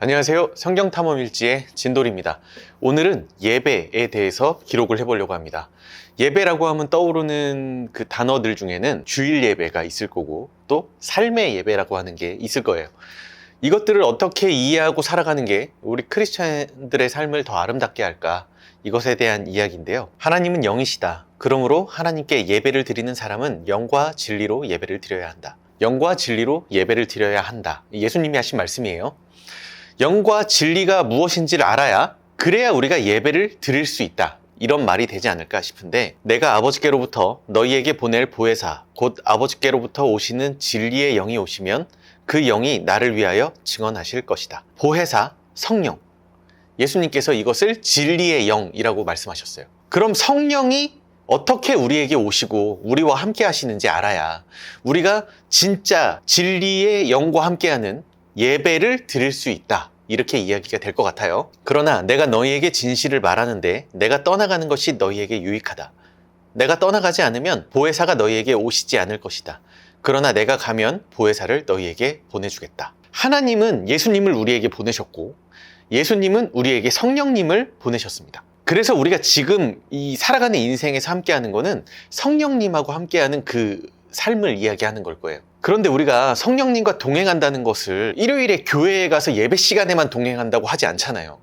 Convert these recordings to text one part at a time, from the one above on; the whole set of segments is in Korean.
안녕하세요. 성경탐험일지의 진돌입니다. 오늘은 예배에 대해서 기록을 해보려고 합니다. 예배라고 하면 떠오르는 그 단어들 중에는 주일 예배가 있을 거고 또 삶의 예배라고 하는 게 있을 거예요. 이것들을 어떻게 이해하고 살아가는 게 우리 크리스천들의 삶을 더 아름답게 할까? 이것에 대한 이야기인데요. 하나님은 영이시다. 그러므로 하나님께 예배를 드리는 사람은 영과 진리로 예배를 드려야 한다. 영과 진리로 예배를 드려야 한다. 예수님이 하신 말씀이에요. 영과 진리가 무엇인지를 알아야 그래야 우리가 예배를 드릴 수 있다. 이런 말이 되지 않을까 싶은데, 내가 아버지께로부터 너희에게 보낼 보혜사 곧 아버지께로부터 오시는 진리의 영이 오시면 그 영이 나를 위하여 증언하실 것이다. 보혜사, 성령. 예수님께서 이것을 진리의 영이라고 말씀하셨어요. 그럼 성령이 어떻게 우리에게 오시고 우리와 함께 하시는지 알아야 우리가 진짜 진리의 영과 함께하는 예배를 드릴 수 있다. 이렇게 이야기가 될 것 같아요. 그러나 내가 너희에게 진실을 말하는데 내가 떠나가는 것이 너희에게 유익하다. 내가 떠나가지 않으면 보혜사가 너희에게 오시지 않을 것이다. 그러나 내가 가면 보혜사를 너희에게 보내주겠다. 하나님은 예수님을 우리에게 보내셨고 예수님은 우리에게 성령님을 보내셨습니다. 그래서 우리가 지금 이 살아가는 인생에서 함께하는 거는 성령님하고 함께하는 그 삶을 이야기하는 걸 거예요. 그런데 우리가 성령님과 동행한다는 것을 일요일에 교회에 가서 예배 시간에만 동행한다고 하지 않잖아요.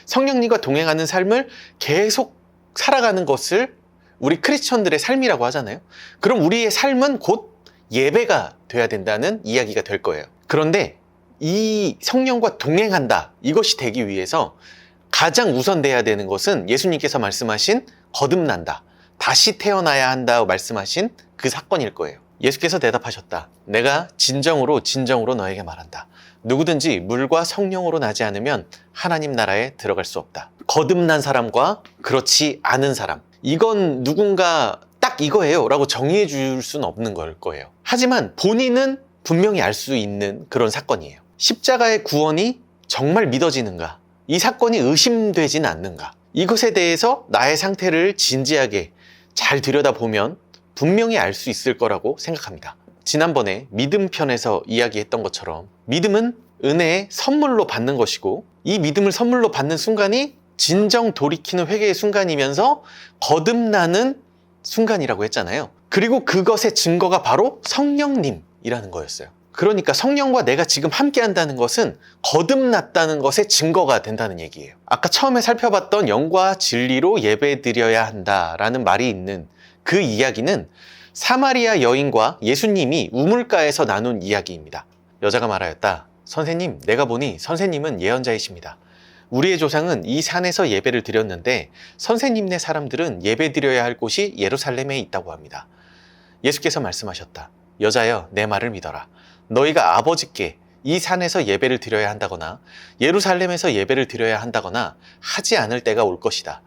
성령님과 동행하는 삶을 계속 살아가는 것을 우리 크리스천들의 삶이라고 하잖아요. 그럼 우리의 삶은 곧 예배가 돼야 된다는 이야기가 될 거예요. 그런데 이 성령과 동행한다, 이것이 되기 위해서 가장 우선돼야 되는 것은 예수님께서 말씀하신 거듭난다, 다시 태어나야 한다고 말씀하신 그 사건일 거예요. 예수께서 대답하셨다. 내가 진정으로 너에게 말한다. 누구든지 물과 성령으로 나지 않으면 하나님 나라에 들어갈 수 없다. 거듭난 사람과 그렇지 않은 사람, 이건 누군가 딱 이거예요 라고 정의해 줄 수는 없는 걸 거예요. 하지만 본인은 분명히 알 수 있는 그런 사건이에요. 십자가의 구원이 정말 믿어지는가? 이 사건이 의심되진 않는가? 이것에 대해서 나의 상태를 진지하게 잘 들여다보면 분명히 알 수 있을 거라고 생각합니다. 지난번에 믿음 편에서 이야기했던 것처럼 믿음은 은혜의 선물로 받는 것이고, 이 믿음을 선물로 받는 순간이 진정 돌이키는 회개의 순간이면서 거듭나는 순간이라고 했잖아요. 그리고 그것의 증거가 바로 성령님이라는 거였어요. 그러니까 성령과 내가 지금 함께 한다는 것은 거듭났다는 것의 증거가 된다는 얘기예요. 아까 처음에 살펴봤던 영과 진리로 예배드려야 한다라는 말이 있는 그 이야기는 사마리아 여인과 예수님이 우물가에서 나눈 이야기입니다. 여자가 말하였다. 선생님, 내가 보니 선생님은 예언자이십니다. 우리의 조상은 이 산에서 예배를 드렸는데 선생님네 사람들은 예배드려야 할 곳이 예루살렘에 있다고 합니다. 예수께서 말씀하셨다. 여자여, 내 말을 믿어라. 너희가 아버지께 이 산에서 예배를 드려야 한다거나 예루살렘에서 예배를 드려야 한다거나 하지 않을 때가 올 것이다.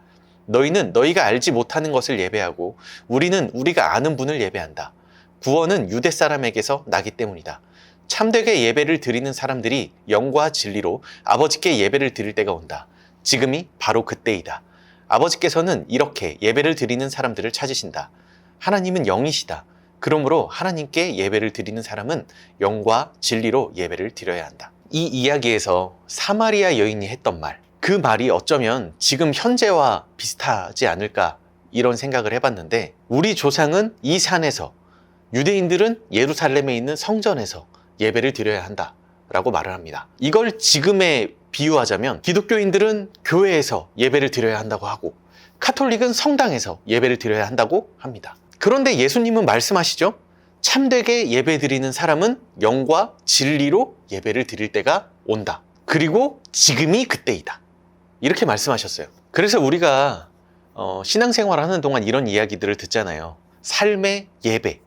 너희는 너희가 알지 못하는 것을 예배하고 우리는 우리가 아는 분을 예배한다. 구원은 유대 사람에게서 나기 때문이다. 참되게 예배를 드리는 사람들이 영과 진리로 아버지께 예배를 드릴 때가 온다. 지금이 바로 그때이다. 아버지께서는 이렇게 예배를 드리는 사람들을 찾으신다. 하나님은 영이시다. 그러므로 하나님께 예배를 드리는 사람은 영과 진리로 예배를 드려야 한다. 이 이야기에서 사마리아 여인이 했던 말, 그 말이 어쩌면 지금 현재와 비슷하지 않을까 이런 생각을 해봤는데, 우리 조상은 이 산에서, 유대인들은 예루살렘에 있는 성전에서 예배를 드려야 한다 라고 말을 합니다. 이걸 지금에 비유하자면 기독교인들은 교회에서 예배를 드려야 한다고 하고 카톨릭은 성당에서 예배를 드려야 한다고 합니다. 그런데 예수님은 말씀하시죠. 참되게 예배 드리는 사람은 영과 진리로 예배를 드릴 때가 온다. 그리고 지금이 그때이다. 이렇게 말씀하셨어요. 그래서 우리가 신앙생활을 하는 동안 이런 이야기들을 듣잖아요. 삶의 예배,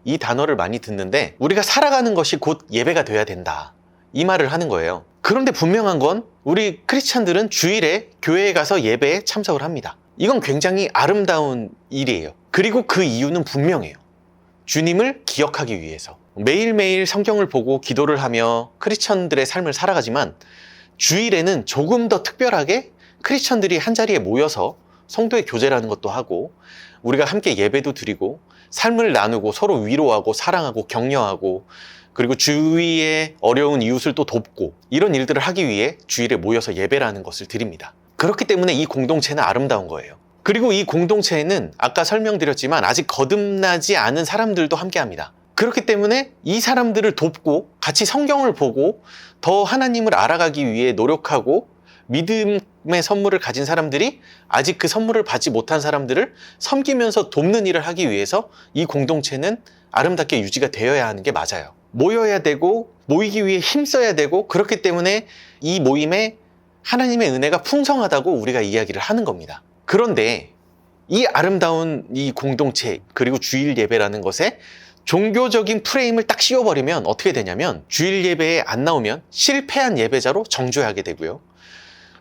이 단어를 많이 듣는데 우리가 살아가는 것이 곧 예배가 돼야 된다, 이 말을 하는 거예요. 그런데 분명한 건 우리 크리스찬들은 주일에 교회에 가서 예배에 참석을 합니다. 이건 굉장히 아름다운 일이에요. 그리고 그 이유는 분명해요. 주님을 기억하기 위해서. 매일매일 성경을 보고 기도를 하며 크리스천들의 삶을 살아가지만 주일에는 조금 더 특별하게 크리스천들이 한자리에 모여서 성도의 교제라는 것도 하고 우리가 함께 예배도 드리고 삶을 나누고 서로 위로하고 사랑하고 격려하고 그리고 주위에 어려운 이웃을 또 돕고 이런 일들을 하기 위해 주일에 모여서 예배라는 것을 드립니다. 그렇기 때문에 이 공동체는 아름다운 거예요. 그리고 이 공동체에는 아까 설명드렸지만 아직 거듭나지 않은 사람들도 함께합니다. 그렇기 때문에 이 사람들을 돕고 같이 성경을 보고 더 하나님을 알아가기 위해 노력하고 믿음의 선물을 가진 사람들이 아직 그 선물을 받지 못한 사람들을 섬기면서 돕는 일을 하기 위해서 이 공동체는 아름답게 유지가 되어야 하는 게 맞아요. 모여야 되고 모이기 위해 힘써야 되고 그렇기 때문에 이 모임에 하나님의 은혜가 풍성하다고 우리가 이야기를 하는 겁니다. 그런데 이 아름다운 이 공동체 그리고 주일 예배라는 것에 종교적인 프레임을 딱 씌워버리면 어떻게 되냐면 주일 예배에 안 나오면 실패한 예배자로 정죄하게 되고요.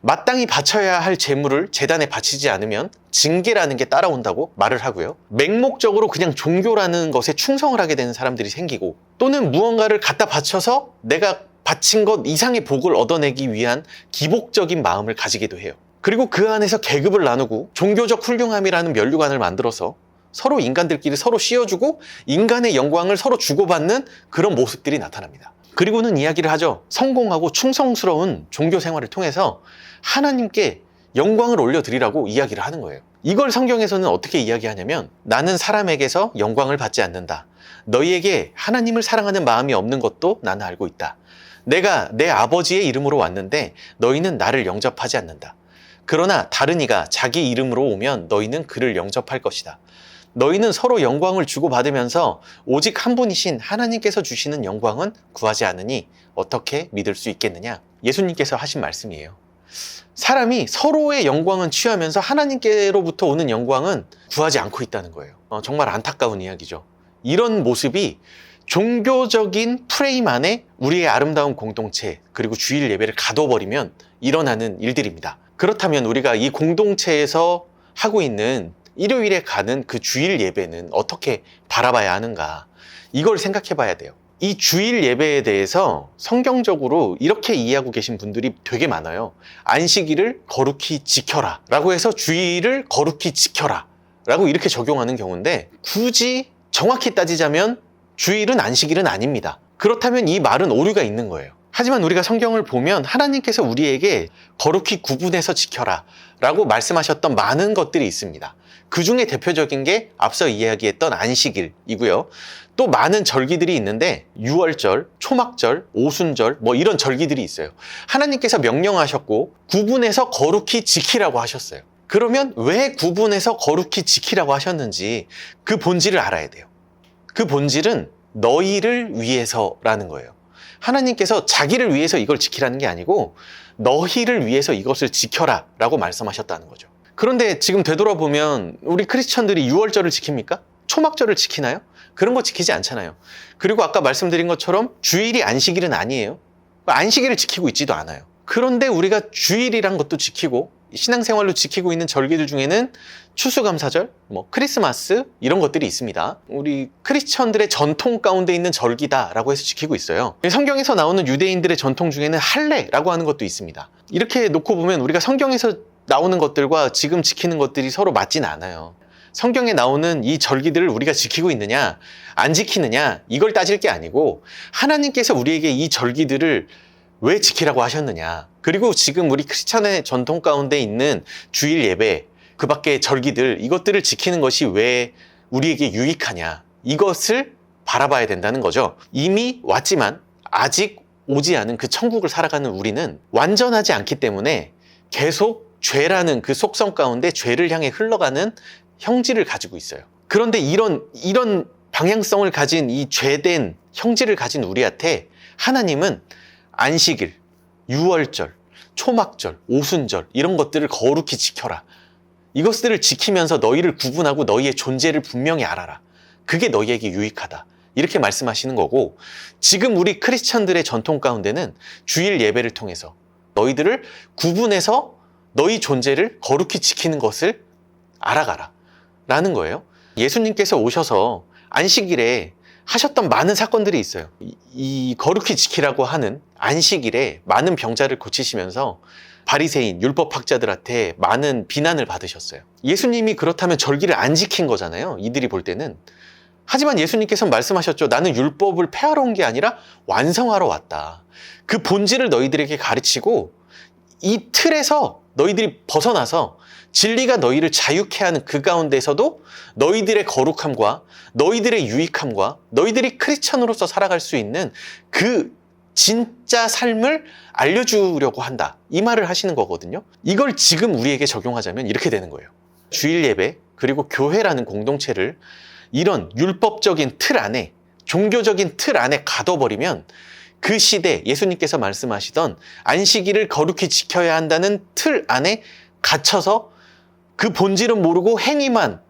마땅히 바쳐야 할 제물을 제단에 바치지 않으면 징계라는 게 따라온다고 말을 하고요. 맹목적으로 그냥 종교라는 것에 충성을 하게 되는 사람들이 생기고 또는 무언가를 갖다 바쳐서 내가 바친 것 이상의 복을 얻어내기 위한 기복적인 마음을 가지기도 해요. 그리고 그 안에서 계급을 나누고 종교적 훌륭함이라는 면류관을 만들어서 서로 인간들끼리 서로 씌워주고 인간의 영광을 서로 주고받는 그런 모습들이 나타납니다. 그리고는 이야기를 하죠. 성공하고 충성스러운 종교 생활을 통해서 하나님께 영광을 올려드리라고 이야기를 하는 거예요. 이걸 성경에서는 어떻게 이야기하냐면 나는 사람에게서 영광을 받지 않는다. 너희에게 하나님을 사랑하는 마음이 없는 것도 나는 알고 있다. 내가 내 아버지의 이름으로 왔는데 너희는 나를 영접하지 않는다. 그러나 다른 이가 자기 이름으로 오면 너희는 그를 영접할 것이다. 너희는 서로 영광을 주고받으면서 오직 한 분이신 하나님께서 주시는 영광은 구하지 않으니 어떻게 믿을 수 있겠느냐? 예수님께서 하신 말씀이에요. 사람이 서로의 영광은 취하면서 하나님께로부터 오는 영광은 구하지 않고 있다는 거예요. 정말 안타까운 이야기죠. 이런 모습이 종교적인 프레임 안에 우리의 아름다운 공동체 그리고 주일 예배를 가둬버리면 일어나는 일들입니다. 그렇다면 우리가 이 공동체에서 하고 있는 일요일에 가는 그 주일 예배는 어떻게 바라봐야 하는가? 이걸 생각해 봐야 돼요. 이 주일 예배에 대해서 성경적으로 이렇게 이해하고 계신 분들이 되게 많아요. 안식일을 거룩히 지켜라 라고 해서 주일을 거룩히 지켜라 라고 이렇게 적용하는 경우인데 굳이 정확히 따지자면 주일은 안식일은 아닙니다. 그렇다면 이 말은 오류가 있는 거예요. 하지만 우리가 성경을 보면 하나님께서 우리에게 거룩히 구분해서 지켜라 라고 말씀하셨던 많은 것들이 있습니다. 그 중에 대표적인 게 앞서 이야기했던 안식일이고요. 또 많은 절기들이 있는데 유월절, 초막절, 오순절 뭐 이런 절기들이 있어요. 하나님께서 명령하셨고 구분해서 거룩히 지키라고 하셨어요. 그러면 왜 구분해서 거룩히 지키라고 하셨는지 그 본질을 알아야 돼요. 그 본질은 너희를 위해서라는 거예요. 하나님께서 자기를 위해서 이걸 지키라는 게 아니고 너희를 위해서 이것을 지켜라 라고 말씀하셨다는 거죠. 그런데 지금 되돌아보면 우리 크리스천들이 유월절을 지킵니까? 초막절을 지키나요? 그런 거 지키지 않잖아요. 그리고 아까 말씀드린 것처럼 주일이 안식일은 아니에요. 안식일을 지키고 있지도 않아요. 그런데 우리가 주일이란 것도 지키고 신앙생활로 지키고 있는 절기들 중에는 추수감사절, 크리스마스 이런 것들이 있습니다. 우리 크리스천들의 전통 가운데 있는 절기다라고 해서 지키고 있어요. 성경에서 나오는 유대인들의 전통 중에는 할례라고 하는 것도 있습니다. 이렇게 놓고 보면 우리가 성경에서 나오는 것들과 지금 지키는 것들이 서로 맞진 않아요. 성경에 나오는 이 절기들을 우리가 지키고 있느냐 안 지키느냐 이걸 따질 게 아니고 하나님께서 우리에게 이 절기들을 왜 지키라고 하셨느냐, 그리고 지금 우리 크리스찬의 전통 가운데 있는 주일 예배 그 밖의 절기들 이것들을 지키는 것이 왜 우리에게 유익하냐, 이것을 바라봐야 된다는 거죠. 이미 왔지만 아직 오지 않은 그 천국을 살아가는 우리는 완전하지 않기 때문에 계속 죄라는 그 속성 가운데 죄를 향해 흘러가는 형질을 가지고 있어요. 그런데 이런 방향성을 가진 이 죄된 형질을 가진 우리한테 하나님은 안식일, 유월절, 초막절, 오순절 이런 것들을 거룩히 지켜라. 이것들을 지키면서 너희를 구분하고 너희의 존재를 분명히 알아라. 그게 너희에게 유익하다. 이렇게 말씀하시는 거고, 지금 우리 크리스천들의 전통 가운데는 주일 예배를 통해서 너희들을 구분해서 너희 존재를 거룩히 지키는 것을 알아가라 라는 거예요. 예수님께서 오셔서 안식일에 하셨던 많은 사건들이 있어요. 이 거룩히 지키라고 하는 안식일에 많은 병자를 고치시면서 바리새인, 율법학자들한테 많은 비난을 받으셨어요. 예수님이 그렇다면 절기를 안 지킨 거잖아요. 이들이 볼 때는. 하지만 예수님께서는 말씀하셨죠. 나는 율법을 폐하러 온 게 아니라 완성하러 왔다. 그 본질을 너희들에게 가르치고 이 틀에서 너희들이 벗어나서 진리가 너희를 자유케 하는 그 가운데서도 너희들의 거룩함과 너희들의 유익함과 너희들이 크리스천으로서 살아갈 수 있는 그 진짜 삶을 알려주려고 한다. 이 말을 하시는 거거든요. 이걸 지금 우리에게 적용하자면 이렇게 되는 거예요. 주일 예배 그리고 교회라는 공동체를 이런 율법적인 틀 안에, 종교적인 틀 안에 가둬버리면 그 시대 예수님께서 말씀하시던 안식일을 거룩히 지켜야 한다는 틀 안에 갇혀서 그 본질은 모르고 행위만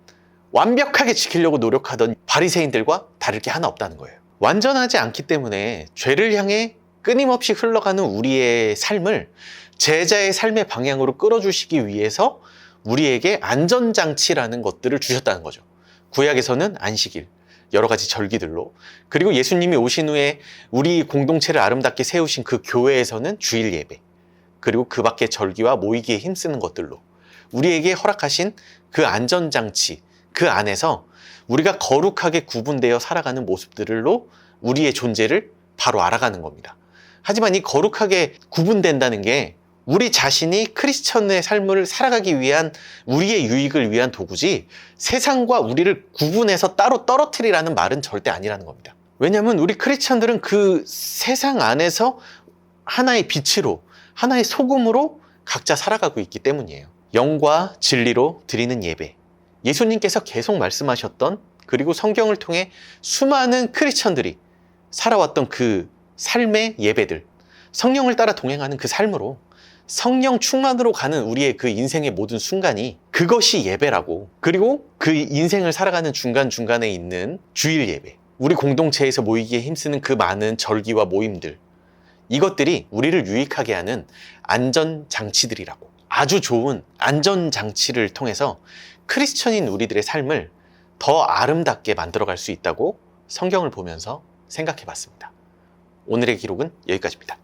완벽하게 지키려고 노력하던 바리새인들과 다를 게 하나 없다는 거예요. 완전하지 않기 때문에 죄를 향해 끊임없이 흘러가는 우리의 삶을 제자의 삶의 방향으로 끌어주시기 위해서 우리에게 안전장치라는 것들을 주셨다는 거죠. 구약에서는 안식일, 여러 가지 절기들로, 그리고 예수님이 오신 후에 우리 공동체를 아름답게 세우신 그 교회에서는 주일 예배, 그리고 그 밖의 절기와 모이기에 힘쓰는 것들로 우리에게 허락하신 그 안전장치, 그 안에서 우리가 거룩하게 구분되어 살아가는 모습들로 우리의 존재를 바로 알아가는 겁니다. 하지만 이 거룩하게 구분된다는 게 우리 자신이 크리스천의 삶을 살아가기 위한 우리의 유익을 위한 도구지 세상과 우리를 구분해서 따로 떨어뜨리라는 말은 절대 아니라는 겁니다. 왜냐하면 우리 크리스천들은 그 세상 안에서 하나의 빛으로, 하나의 소금으로 각자 살아가고 있기 때문이에요. 영과 진리로 드리는 예배, 예수님께서 계속 말씀하셨던, 그리고 성경을 통해 수많은 크리스천들이 살아왔던 그 삶의 예배들, 성령을 따라 동행하는 그 삶으로 성령 충만으로 가는 우리의 그 인생의 모든 순간이 그것이 예배라고, 그리고 그 인생을 살아가는 중간중간에 있는 주일 예배, 우리 공동체에서 모이기에 힘쓰는 그 많은 절기와 모임들, 이것들이 우리를 유익하게 하는 안전장치들이라고, 아주 좋은 안전장치를 통해서 크리스천인 우리들의 삶을 더 아름답게 만들어갈 수 있다고 성경을 보면서 생각해 봤습니다. 오늘의 기록은 여기까지입니다.